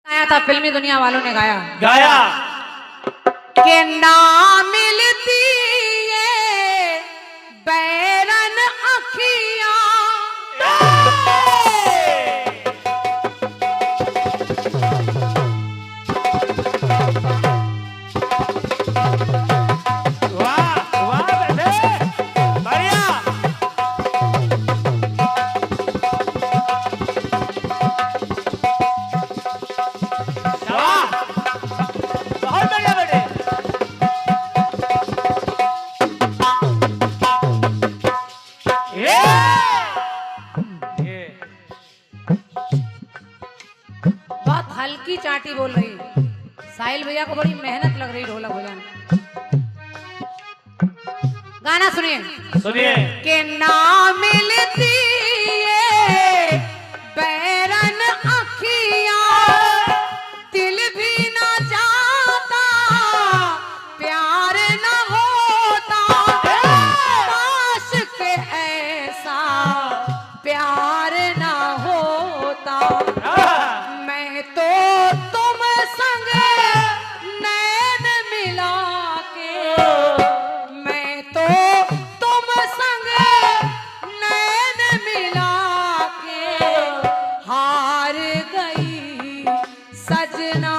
आया था, फिल्मी दुनिया वालों ने गाया गाया कि ना मिलती ये बैरन अखियां वाह वाह बेटे बढ़िया वाह बहुत बढ़िया बेटे ये बहुत हल्की चाटी बोल रही। साहिल भैया को बड़ी मेहनत लग रही ढोलक बजाने। गाना सुनिए सुनिए कि ना मिलती ये बैरन अखियां दिल भी ना जाता प्यार ना होता काश के ऐसा प्यार ना होता मैं तो तुम संग नैन मिला के मैं तो तुम संग नैन मिला के हार गई सजना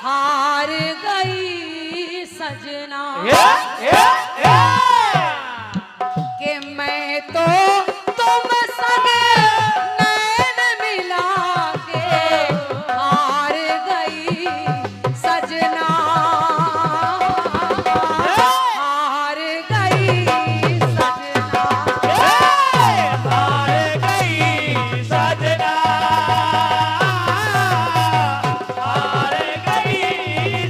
हार गई सजना कि मैं तो तुम संग नैन मिला के हार गई सजना हार गई सजना हार गई सजना हार गई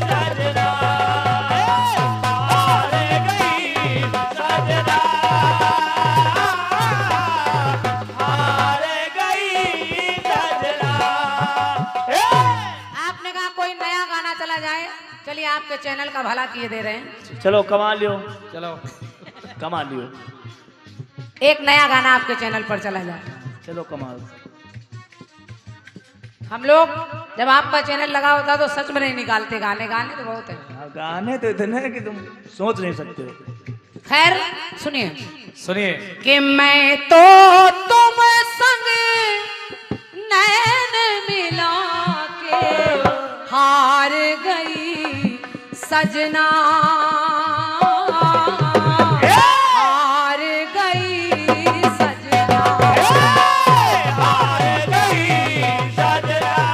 सजना हार गई सजना हार गई सजना आपने कहा कोई नया गाना चला जाए, चलिए आपके चैनल का भला किए दे रहे हैं। चलो कमा लियो चलो कमा लियो एक नया गाना आपके चैनल पर चला जाए। चलो कमाल हम लोग जब आपका चैनल लगा होता तो सच में नहीं निकालते गाने। गाने तो बहुत है। गाने तो इतने हैं कि तुम सोच नहीं सकते हो। खैर सुनिए सुनिए कि मैं तो तुम संग नैन मिला के हार गई सजना हार गई सजना हार गई सजना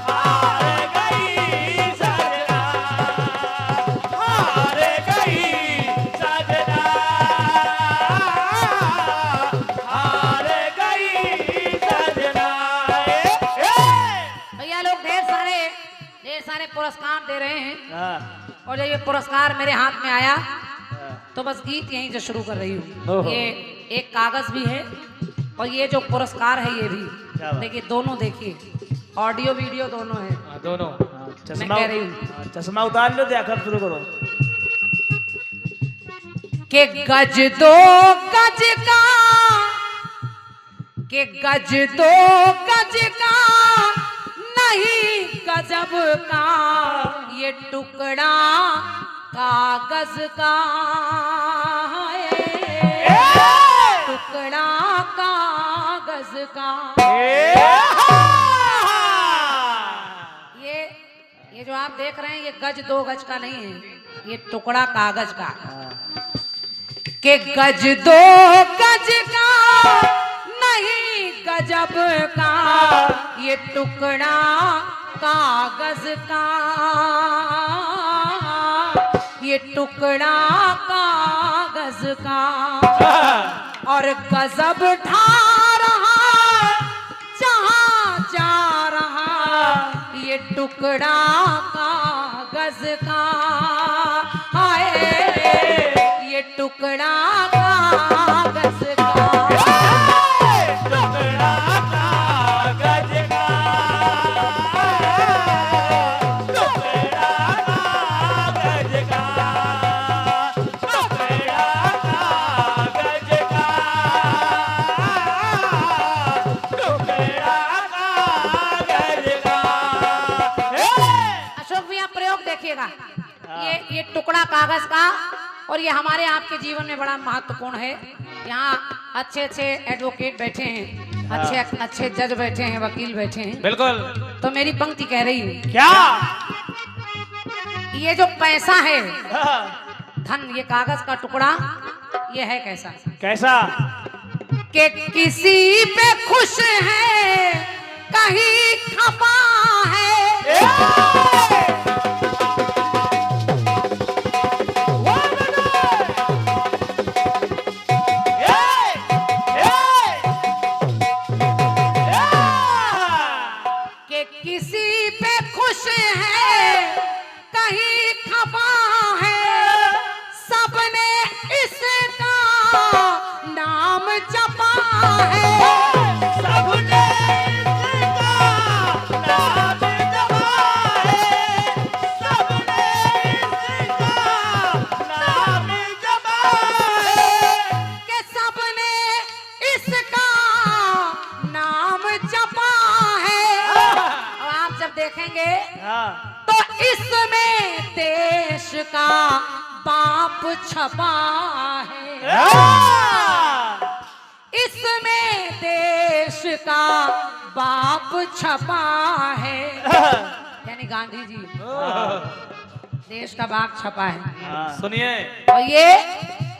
हार गई सजना हार गई सजना हार गई सजना भैया लोग ढेर सारे पुरस्कार दे रहे हैं हाँ और जब ये पुरस्कार मेरे हाथ में आया तो बस गीत यहीं से शुरू कर रही हूँ। ओहो। ये एक कागज भी है और ये जो पुरस्कार है ये भी क्या बात। देखिए, दोनों देखिए, ऑडियो वीडियो दोनों है। दोनों मैं कह रही हूँ चश्मा उतार लो देखा शुरू करो कि गज दो गज का कि गज दो गज का नहीं गजब का ये टुकड़ा कागज का है टुकड़ा कागज का। ये जो आप देख रहे हैं ये गज दो गज का नहीं है, ये टुकड़ा कागज का। कि गज दो गज का नहीं गजब का ये टुकड़ा कागज का ये टुकड़ा कागज का और गजब ढा रहा जहाँ जा रहा ये टुकड़ा कागज का हाय ये टुकड़ा कागज का टुकड़ा कागज का टुकड़ा कागज का टुकड़ा कागज का टुकड़ा कागज का, और ये हमारे आपके जीवन में बड़ा महत्वपूर्ण है। यहाँ अच्छे अच्छे एडवोकेट बैठे हैं, अच्छे अच्छे जज बैठे हैं, वकील बैठे हैं। बिल्कुल। तो मेरी पंक्ति कह रही है, क्या? ये जो पैसा है, हाँ। धन, ये कागज का टुकड़ा, ये है कैसा? कैसा? कि किसी पे खुश है, कहीं खपा है। कि किसी पे खुश है, कहीं खपा है, सबने इसका नाम जपा है। सबने इसका नाम जपा है, सबने इसका नाम जपा है, कि सबने इसका नाम जपा है। अब आप जब देखेंगे हाँ। तो इसमें देश का बाप छपा है। इसमें देश का बाप छपा है, यानी गांधी जी देश का बाप छपा है। सुनिए, और ये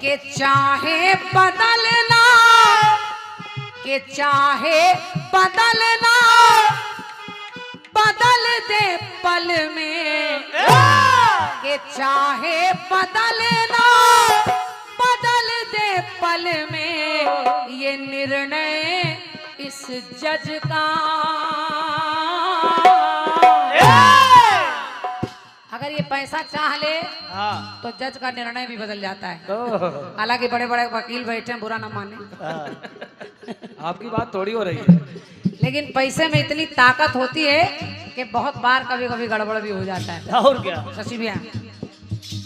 कि चाहे बदलना, कि चाहे बदलना, बदल दे पल में, कि चाहे बदलना, बदल दे पल में, ये निर्णय इस जज का। अगर ये पैसा चाह ले हाँ। तो जज का निर्णय भी बदल जाता है। तो हालांकि बड़े बड़े वकील बैठे हैं, बुरा ना माने, आपकी बात थोड़ी हो रही है। लेकिन पैसे में इतनी ताकत होती है कि बहुत बार कभी कभी गड़बड़ भी हो जाता है। और क्या? शशि भैया,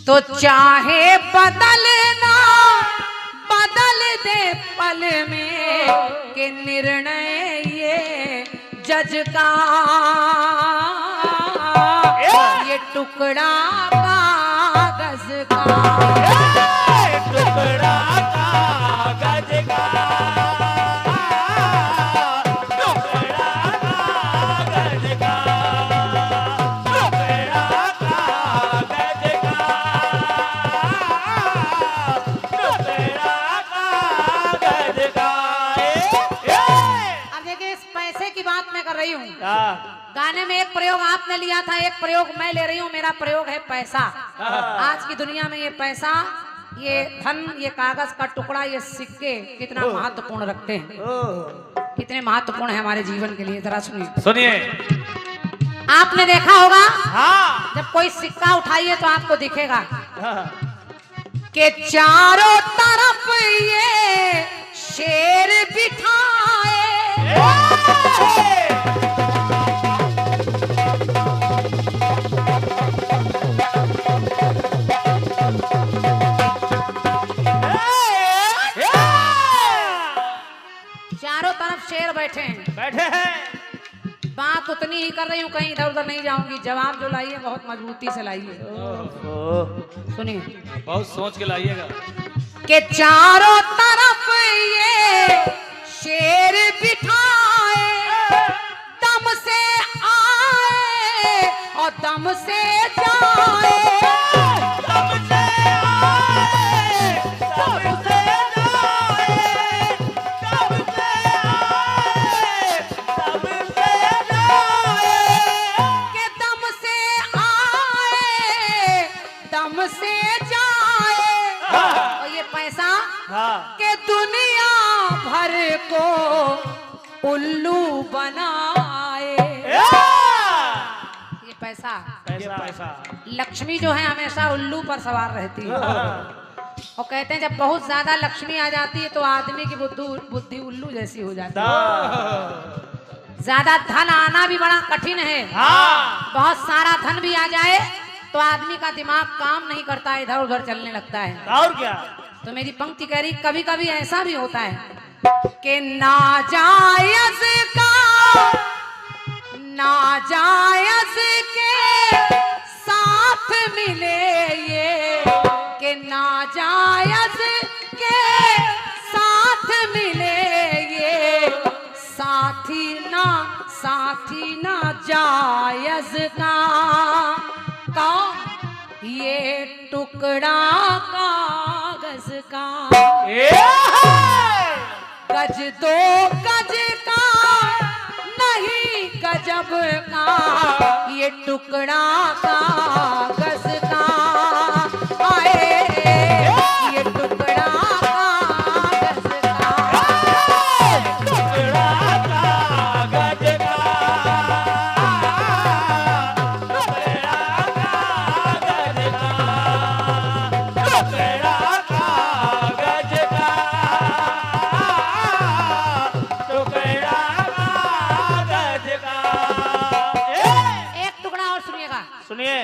तो चाहे बदलना, बदल दे पल में, के निर्णय ये जज का। ये टुकड़ा कागज का, टुकड़ा कागज का, टुकड़ा कागज का, टुकड़ा कागज का, टुकड़ा कागज का। अब देखिए, इस पैसे की बात मैं कर रही हूँ। हाँ। गाने में एक प्रयोग आपने लिया था, एक प्रयोग मैं ले रही हूँ। मेरा प्रयोग है पैसा। आज की दुनिया में ये पैसा, ये धन, ये कागज का टुकड़ा, ये सिक्के कितना महत्वपूर्ण रखते हैं, कितने महत्वपूर्ण है हमारे जीवन के लिए। जरा सुनिए। सुनिए। आपने देखा होगा, हाँ। जब कोई सिक्का उठाइए तो आपको दिखेगा हाँ। कि चारों तरफ ये शेर बिठाए। चारों तरफ शेर बैठे हैं। बैठे हैं। बात उतनी ही कर रही हूँ, कहीं इधर उधर नहीं जाऊंगी। जवाब जो लाइए बहुत मजबूती से लाइए। सुनिए, बहुत सोच के लाइएगा। कि चारों तरफ ये शेर बिठाए, दम से आए और दम से जाए। दम से आए, दम से जाए, दम से आए, दम से जाए। कि दम से आए, दम से जाए। और ये पैसा हाँ। के दुनिया भर को उल्लू बनाए। ये पैसा, पैसा। लक्ष्मी जो है हमेशा उल्लू पर सवार रहती है। और कहते हैं जब बहुत ज्यादा लक्ष्मी आ जाती है तो आदमी की बुद्धि उल्लू जैसी हो जाती है। ज्यादा धन आना भी बड़ा कठिन है। हाँ। बहुत सारा धन भी आ जाए तो आदमी का दिमाग काम नहीं करता है, इधर उधर चलने लगता है। और क्या? तो मेरी पंक्ति कह रही, कभी कभी ऐसा भी होता है कि नाजायज का, नाजायज के साथ मिले ये टुकड़ा कागज का, गज दो गज का नहीं गजब का, ये टुकड़ा कागज का, आए ये टुकड़ा कागज का, टुकड़ा कागज का, टुकड़ा कागज का, टुकड़ा कागज का, टुकड़ा कागज का। एक टुकड़ा और सुनिएगा। सुनिए।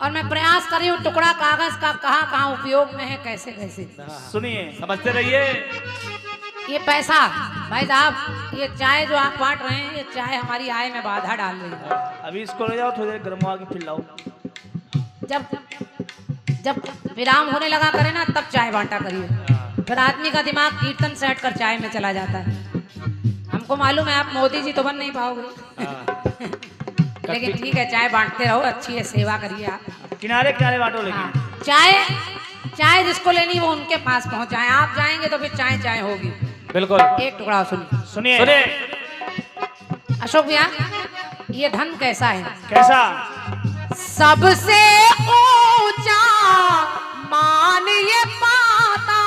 और मैं प्रयास कर रही हूँ टुकड़ा कागज का कहाँ कहाँ उपयोग में है, कैसे कैसे। सुनिए, समझते रहिए। ये पैसा भाई साहब, ये चाय जो आप बांट रहे हैं, ये चाय हमारी आय में बाधा डाल रही है। अभी इसको ले जाओ, थोड़ी देर गर्म के फिर लाओ। जब जब विराम होने लगा करे ना, तब चाय बांटा करिए। फिर आदमी का दिमाग कीर्तन से हटकर चाय में चला जाता है। हमको मालूम है आप मोदी जी तो बन नहीं पाओगे, लेकिन ठीक है, चाय बांटते रहो, अच्छी है, सेवा करिए आप। किनारे किनारे बांटो लेकिन। हाँ, चाय जिसको लेनी वो उनके पास पहुंचाए। आप जाएंगे तो फिर चाय चाय होगी। बिल्कुल। एक टुकड़ा सुनिए। सुनिए। अशोक भैया, ये धन कैसा है? कैसा? सबसे ऊंचा मान ये पाता,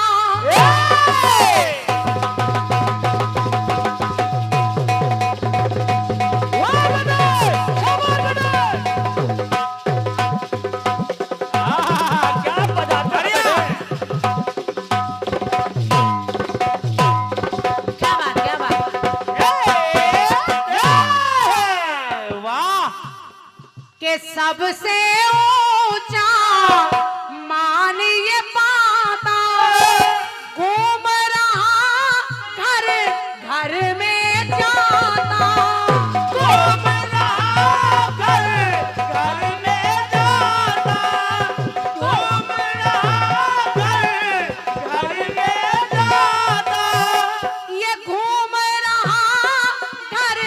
के सबसे ऊंचा मान ये पाता, घूम रहा घर घर में जाता, घूम रहा घर घर में जाता, घूम रहा घर घर में जाता, ये घूम रहा घर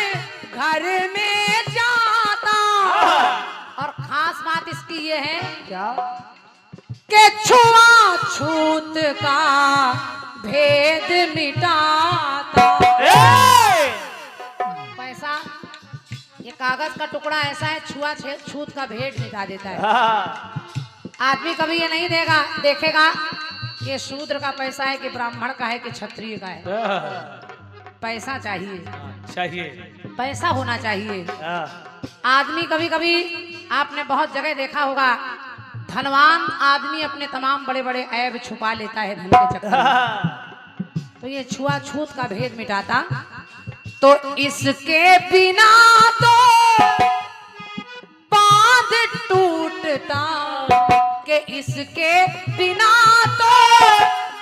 घर में जाता। और खास बात इसकी ये है क्या? कि छुआछूत का भेद मिटाता। पैसा, ये कागज का टुकड़ा ऐसा है, छुआछूत का भेद मिटा देता है। आदमी कभी ये नहीं देखेगा कि शूद्र का पैसा है कि ब्राह्मण का है कि क्षत्रिय का है। पैसा चाहिए, पैसा होना चाहिए। आदमी कभी कभी आपने बहुत जगह देखा होगा, धनवान आदमी अपने तमाम बड़े बड़े ऐब छुपा लेता है धन के चक्कर में। तो ये छुआछूत का भेद मिटाता। तो इसके बिना तो बांध टूटता, कि इसके बिना तो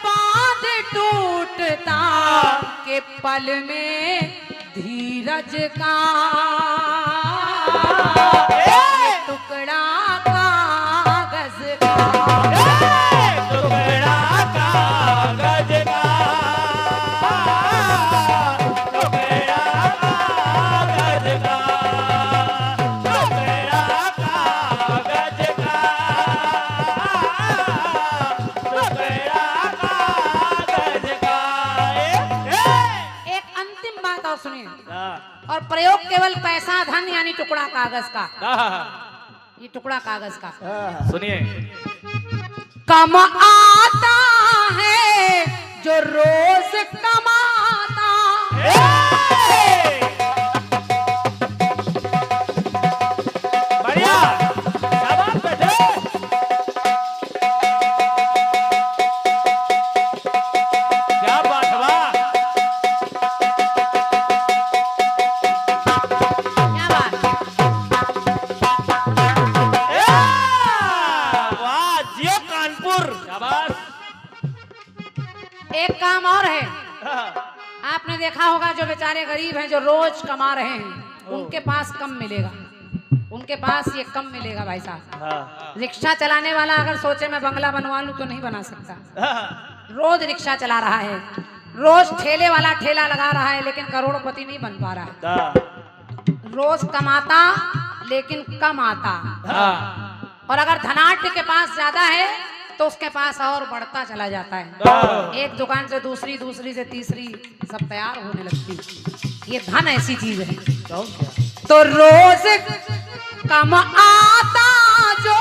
बांध टूटता, के पल में धीरज का टुकड़ा कागज का, टुकड़ा कागज का, टुकड़ा कागज का, टुकड़ा कागज का, टुकड़ा कागज का। एक अंतिम बात और सुनिए। और प्रयोग केवल पैसा धन यानी टुकड़ा कागज का, ये टुकड़ा कागज का। सुनिए। कम आता है जो रोज कमाता, बढ़िया, शाबाश बेटे। क्या बात है, वाह। क्या बात। वाह, जियो कानपुर, शाबाश। एक काम और है, आपने देखा होगा जो बेचारे गरीब हैं जो रोज कमा रहे हैं, उनके पास कम मिलेगा, उनके पास ये कम मिलेगा भाई साहब। रिक्शा चलाने वाला अगर सोचे मैं बंगला बनवा लूं तो नहीं बना सकता। रोज रिक्शा चला रहा है, रोज ठेले वाला ठेला लगा रहा है, लेकिन करोड़पति नहीं बन पा रहा है। रोज कमाता लेकिन कम आता, और अगर धनाढ्य के पास ज्यादा है तो उसके पास और बढ़ता चला जाता है। एक दुकान से दूसरी, दूसरी से तीसरी, सब तैयार होने लगती। ये धन ऐसी चीज है। तो रोज कम आता जो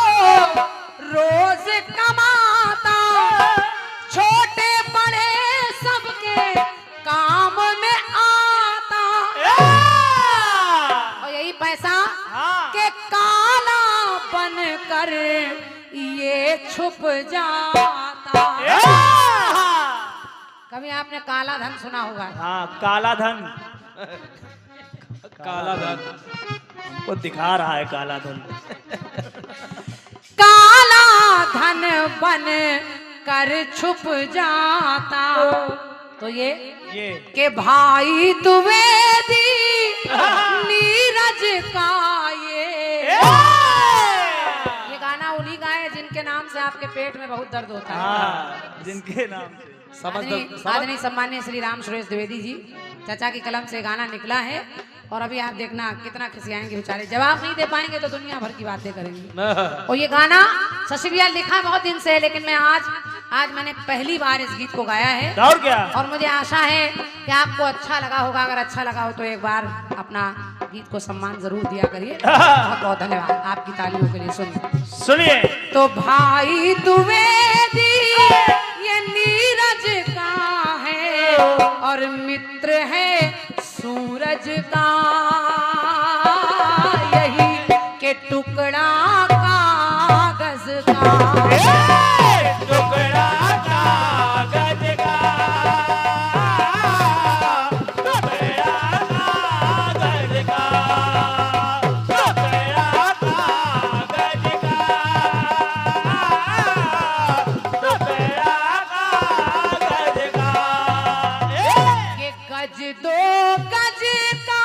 रोज कमाता, छोटे बड़े सबके काम में आता। और यही पैसा के काला बन कर ये छुप जाता। कभी आपने काला धन सुना होगा? हाँ, काला धन। काला धन हमको दिखा रहा है, काला धन। काला धन बन कर छुप जाता। तो ये के भाई द्विवेदी नीरज का ये गाना उन्हीं का है जिनके नाम से आपके पेट में बहुत दर्द होता है। हाँ, जिनके नाम से आदरणीय सम्माननीय श्री राम सुरेश द्विवेदी जी चाचा की कलम से गाना निकला है। और अभी आप देखना कितना खिसियाएंगे बेचारे, जवाब नहीं दे पाएंगे तो दुनिया भर की बातें करेंगे। और ये गाना शशि भैया लिखा बहुत दिन से है, लेकिन मैं आज मैंने पहली बार इस गीत को गाया है। और क्या? और मुझे आशा है कि आपको अच्छा लगा होगा। अगर अच्छा लगा हो तो एक बार अपना गीत को सम्मान जरूर दिया करिए। बहुत बहुत धन्यवाद आपकी तालियों के लिए। सुनिए। तो भाई द्विवेदी ये नीरज का है और मित्र है सूरज का, यही के टुकड़ा कागज का। टुकड़ा कागज का, टुकड़ा कागज का, टुकड़ा कागज का, टुकड़ा कागज का। ये गज दो गज का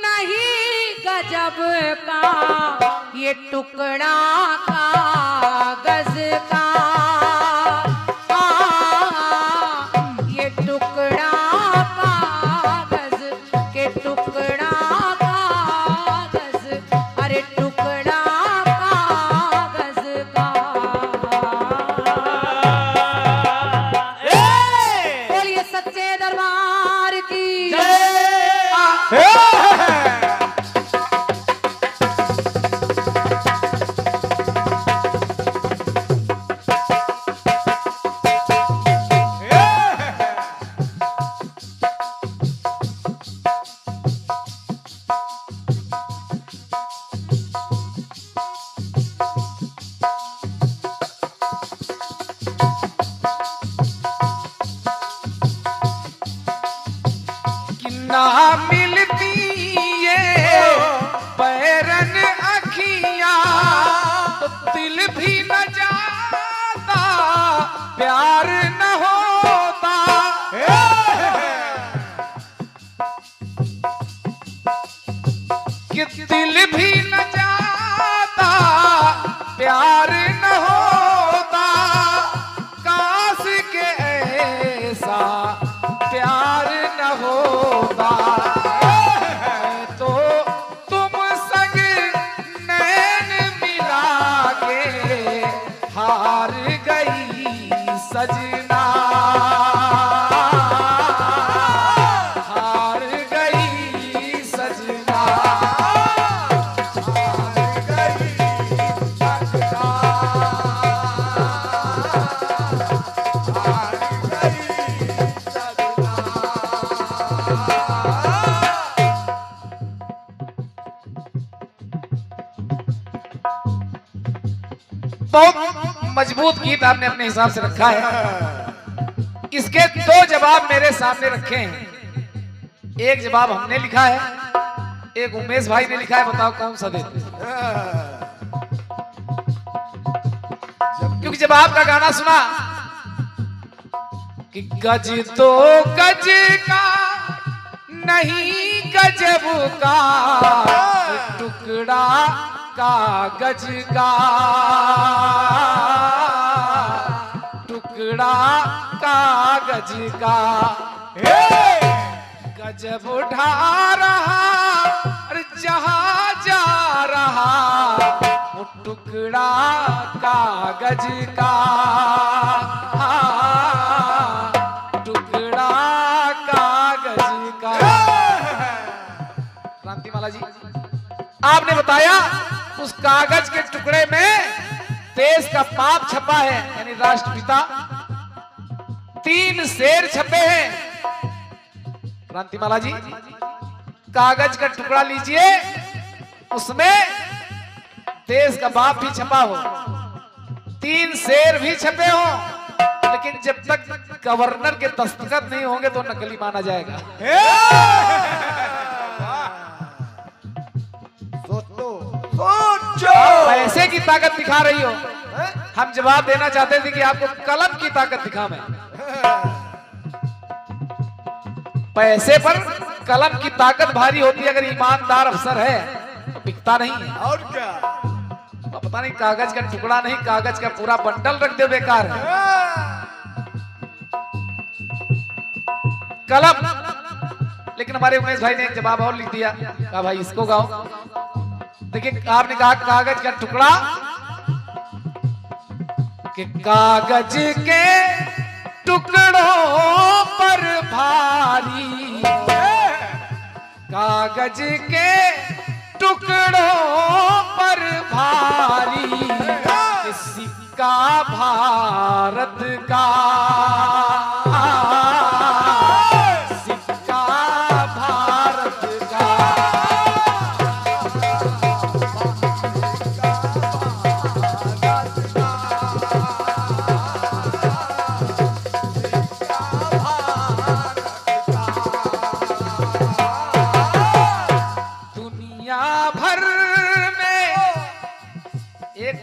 नहीं गजब का, ये टुकड़ा कागज का। ये टुकड़ा कागज के टुकड़ा कागज, अरे टुकड़ा कागज का। बोलिए सच्चे दरबार की ना मिलती ये बैरन अखियां तो दिल भी न जाता, प्यार न होता। कि दिल भी न जाता, प्यार न होता। काश के ऐसा प्यार न होता, तो तुम संग नैन मिला के हार गई सजना, हार गई सजना, हार गई सजना, हार गई सजना। बहुत मजबूत गीत आपने अपने हिसाब से रखा है। इसके दो जवाब मेरे सामने रखे हैं। एक जवाब हमने लिखा है, एक उमेश भाई ने लिखा है। बताओ कौन सा देते? क्योंकि जब आपका गाना सुना कि गज तो गज का नहीं गजब का, टुकड़ा कागज का, टुकड़ा कागज का। गजब उठा रहा और जहां जा रहा, वो टुकड़ा कागज का, टुकड़ा कागज का। क्रांतिमाला जी, आपने बताया उस कागज के टुकड़े में देश का पाप छपा है, यानी राष्ट्रपिता 3 शेर छपे हैं। क्रांतिमाला जी, कागज का टुकड़ा लीजिए, उसमें देश का बाप भी छपा हो, 3 शेर भी छपे हो, लेकिन जब तक गवर्नर के दस्तखत नहीं होंगे तो नकली माना जाएगा। पैसे की ताकत दिखा रही हो, हम जवाब देना चाहते थे कि आपको कलम की ताकत दिखावें। पैसे पर कलम की ताकत भारी होती है, अगर ईमानदार अफसर है तो बिकता नहीं है। और क्या, पता नहीं कागज का टुकड़ा नहीं, कागज का पूरा बंडल रख दे, बेकार है। कलम, लेकिन हमारे उमेश भाई ने एक जवाब और लिख दिया, कहा भाई इसको गाओ। देखिए, आपने कहा कागज का टुकड़ा, कि कागज के टुकड़ों पर भारी, कागज के टुकड़ों पर भारी, सिक्का भारत का, सिक्का भारत का।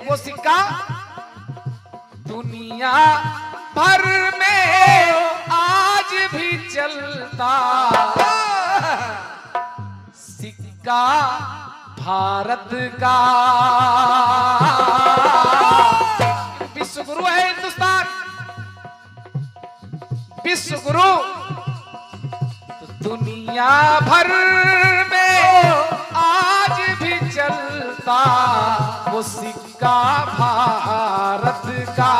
वो सिक्का दुनिया भर में आज भी चलता, सिक्का भारत का। विश्व गुरु है हिंदुस्तान, विश्व गुरु, तो दुनिया भर में आज भी चलता वो सिक्का भारत का,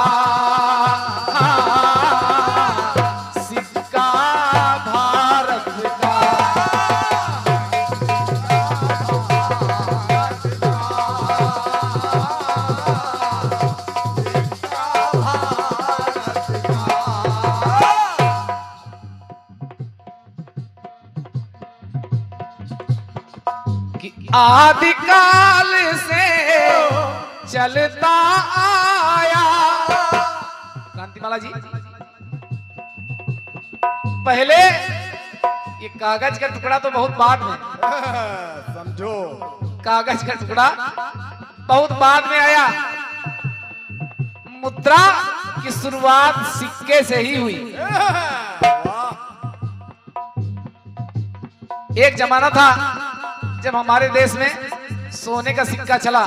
सिक्का भारत का। कि आदिकाल से चलता आया। क्रांतिमाला जी, पहले ये कागज का टुकड़ा तो बहुत बाद में, समझो, कागज का टुकड़ा बहुत बाद में आया। मुद्रा की शुरुआत सिक्के से ही हुई। एक जमाना था जब हमारे देश में सोने का सिक्का चला,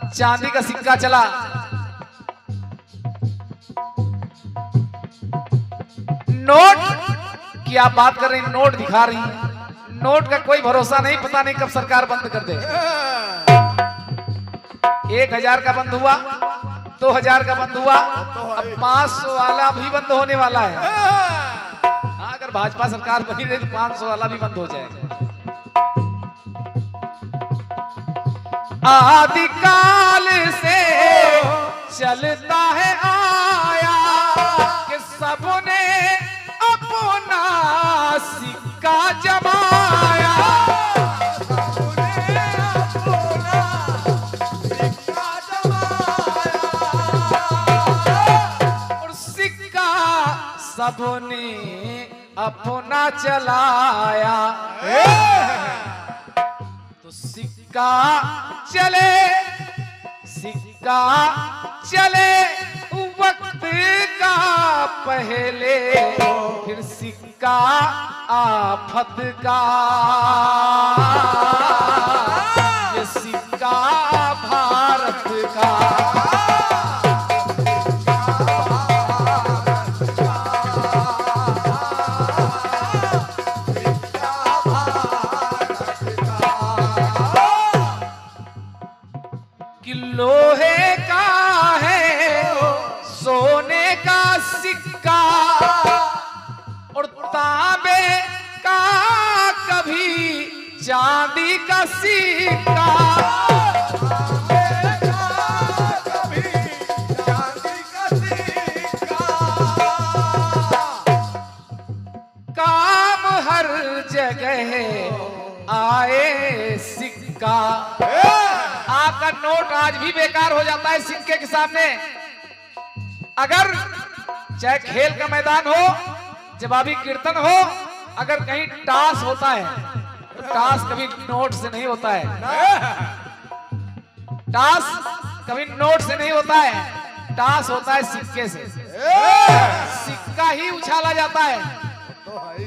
चांदी का सिक्का चला, नोट की आप बात कर रही, नोट दिखा रही है। नोट का कोई भरोसा नहीं, पता नहीं कब सरकार बंद कर दे। 1000 का बंद हुआ, 2000 का बंद हुआ, अब 500 वाला भी बंद होने वाला है। अगर भाजपा सरकार बनी रही तो 500 वाला भी बंद हो जाएगा। आदिकाल से चलता है आया कि सबने अपना सिक्का जमाया, सबने अपना सिक्का जमाया, और सिक्का सबने अपना चलाया। तो सिक्का चले, सिक्का चले वक्त का पहले, फिर सिक्का आफत का, ये सिक्का भारत का। कि चांदी का सिक्का कभी चांदी का सिक्का काम हर जगह आए सिक्का। आपका नोट आज भी बेकार हो जाता है सिक्के के सामने। अगर चाहे खेल का मैदान हो, जवाबी कीर्तन हो, अगर कहीं टास होता है तो टास कभी नोट से नहीं होता है। टास कभी नोट से नहीं होता है, टास होता है सिक्के से। सिक्का ही उछाला जाता है। तो भाई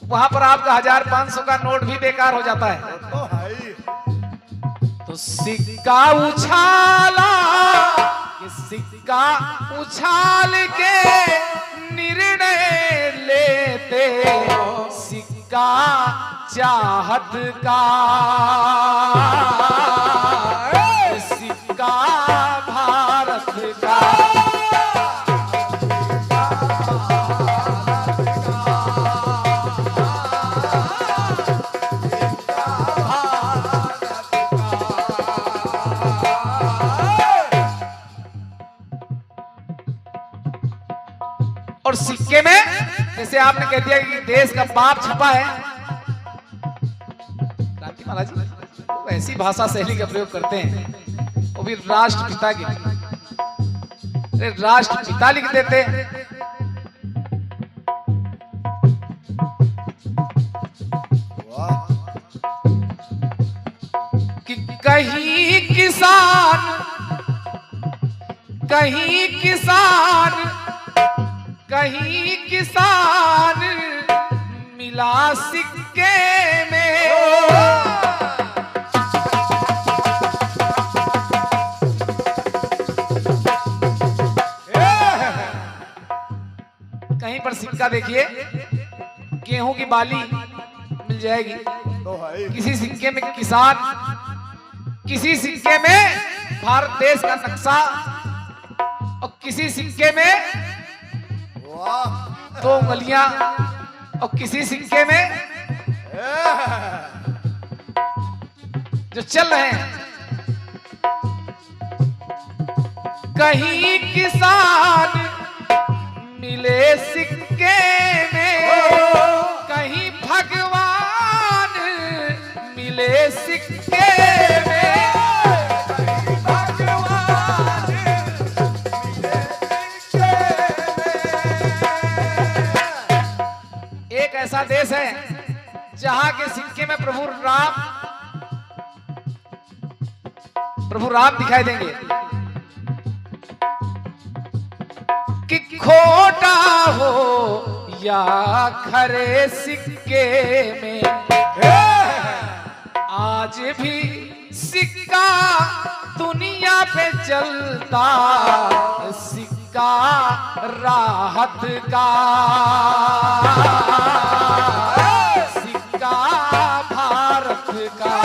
वहां पर आपका 1500 का नोट भी बेकार हो जाता है। तो भाई तो सिक्का उछाला कि सिक्का उछाल के निर्णय लेते, सिक्का चाहत का, सिक्का भारत का। और सिक्के में जैसे आपने कह दिया कि देश का बाप छपा है, क्रांति महाराज जी वो ऐसी भाषा शैली का प्रयोग करते हैं, वो भी राष्ट्रपिता की। अरे राष्ट्रपिता लिख देते। वाह कि कहीं किसान, कहीं किसान, कहीं किसान मिला सिक्के में। कहीं पर सिक्का देखिए, गेहूं की बाली मिल जाएगी। तो भाई किसी सिक्के में किसान, किसी सिक्के में भारत देश का नक्शा, और किसी सिक्के में वाह 2 उंगलियां, और किसी सिक्के में जो चल रहे हैं। कहीं किसान मिले सिक्के में, कहीं भगवान मिले सिक्के में। भगवान मिले सिक्के में। एक ऐसा देश है जहां के सिक्के में प्रभु राम दिखाई देंगे कि खोटा हो या खरे सिक्के में आज भी सिक्का दुनिया पे चलता, सिक्का राहत का, सिक्का भारत का।